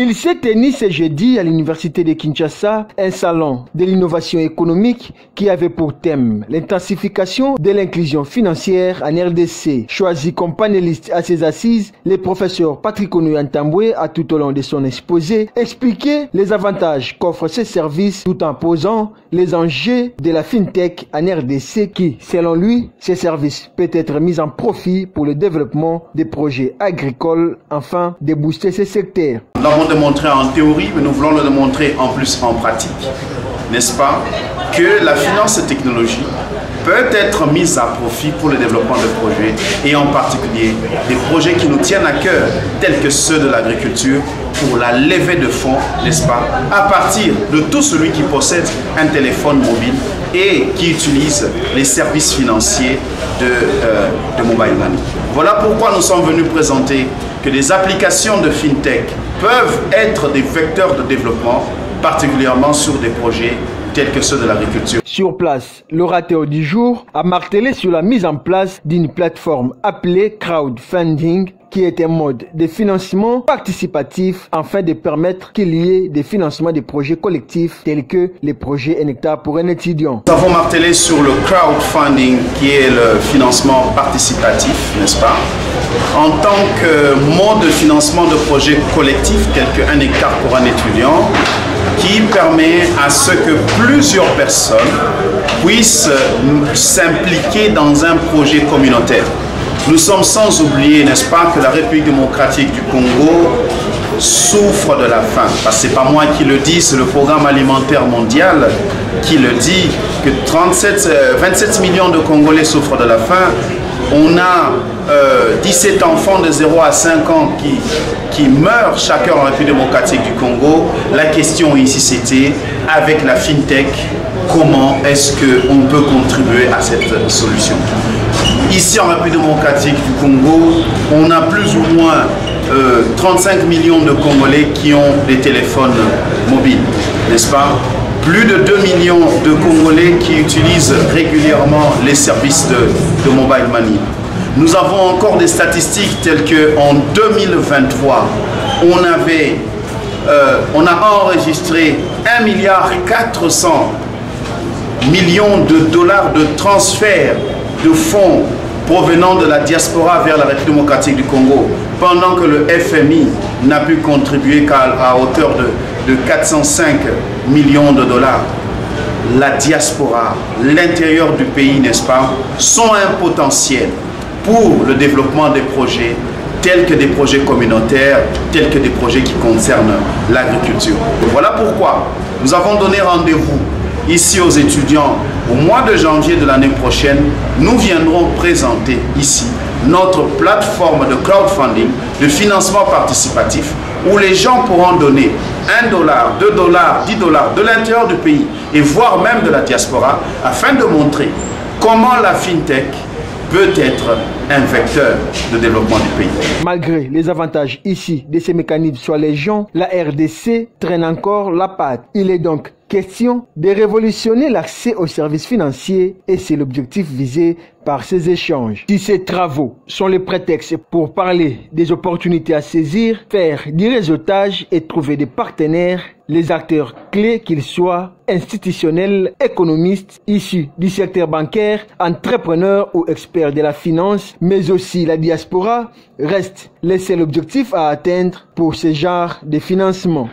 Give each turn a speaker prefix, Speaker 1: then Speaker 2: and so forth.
Speaker 1: Il s'est tenu ce jeudi à l'université de Kinshasa un salon de l'innovation économique qui avait pour thème l'intensification de l'inclusion financière en RDC. Choisi comme panéliste à ses assises, le professeur Patrick Onuyantambwe a tout au long de son exposé expliqué les avantages qu'offrent ces services tout en posant les enjeux de la FinTech en RDC qui, selon lui, ces services peuvent être mis en profit pour le développement des projets agricoles afin de booster ces secteurs.
Speaker 2: Nous l'avons démontré en théorie, mais nous voulons le démontrer en plus en pratique, n'est-ce pas, que la finance et technologie peut être mise à profit pour le développement de projets et en particulier des projets qui nous tiennent à cœur, tels que ceux de l'agriculture, pour la levée de fonds, n'est-ce pas, à partir de tout celui qui possède un téléphone mobile et qui utilise les services financiers de Mobile Money. Voilà pourquoi nous sommes venus présenter que les applications de FinTech peuvent être des vecteurs de développement, particulièrement sur des projets tels que ceux de l'agriculture.
Speaker 1: Sur place, l'orateur du jour a martelé sur la mise en place d'une plateforme appelée crowdfunding, qui est un mode de financement participatif afin de permettre qu'il y ait des financements de projets collectifs tels que les projets 1 hectare pour un étudiant.
Speaker 2: Nous avons martelé sur le crowdfunding qui est le financement participatif, n'est-ce pas, en tant que mode de financement de projets collectifs tels que 1 hectare pour un étudiant, qui permet à ce que plusieurs personnes puissent s'impliquer dans un projet communautaire. Nous sommes sans oublier, n'est-ce pas, que la République démocratique du Congo souffre de la faim. Parce que ce n'est pas moi qui le dis, c'est le Programme alimentaire mondial qui le dit, que 27 millions de Congolais souffrent de la faim. On a 17 enfants de 0 à 5 ans qui meurent chaque heure en République démocratique du Congo. La question ici, c'était, avec la FinTech, comment est-ce qu'on peut contribuer à cette solution? Ici en République démocratique du Congo, on a plus ou moins 35 millions de Congolais qui ont des téléphones mobiles, n'est-ce pas? Plus de 2 millions de Congolais qui utilisent régulièrement les services de Mobile Money. Nous avons encore des statistiques telles qu'en 2023, on a enregistré 1,4 milliard de dollars de transferts de fonds provenant de la diaspora vers la République démocratique du Congo, pendant que le FMI n'a pu contribuer qu'à hauteur de 405 millions de dollars. La diaspora, l'intérieur du pays, n'est-ce pas, sont un potentiel pour le développement des projets tels que des projets communautaires, tels que des projets qui concernent l'agriculture. Voilà pourquoi nous avons donné rendez-vous ici aux étudiants. Au mois de janvier de l'année prochaine, nous viendrons présenter ici notre plateforme de crowdfunding, de financement participatif, où les gens pourront donner 1 dollar, 2 dollars, 10 dollars de l'intérieur du pays et voire même de la diaspora, afin de montrer comment la FinTech peut être un vecteur de développement du pays.
Speaker 1: Malgré les avantages ici de ces mécanismes sur les gens, la RDC traîne encore la patte. Il est donc question de révolutionner l'accès aux services financiers et c'est l'objectif visé par ces échanges. Si ces travaux sont les prétextes pour parler des opportunités à saisir, faire du réseautage et trouver des partenaires, les acteurs clés qu'ils soient institutionnels, économistes, issus du secteur bancaire, entrepreneurs ou experts de la finance, mais aussi la diaspora, reste le seul objectif à atteindre pour ce genre de financement.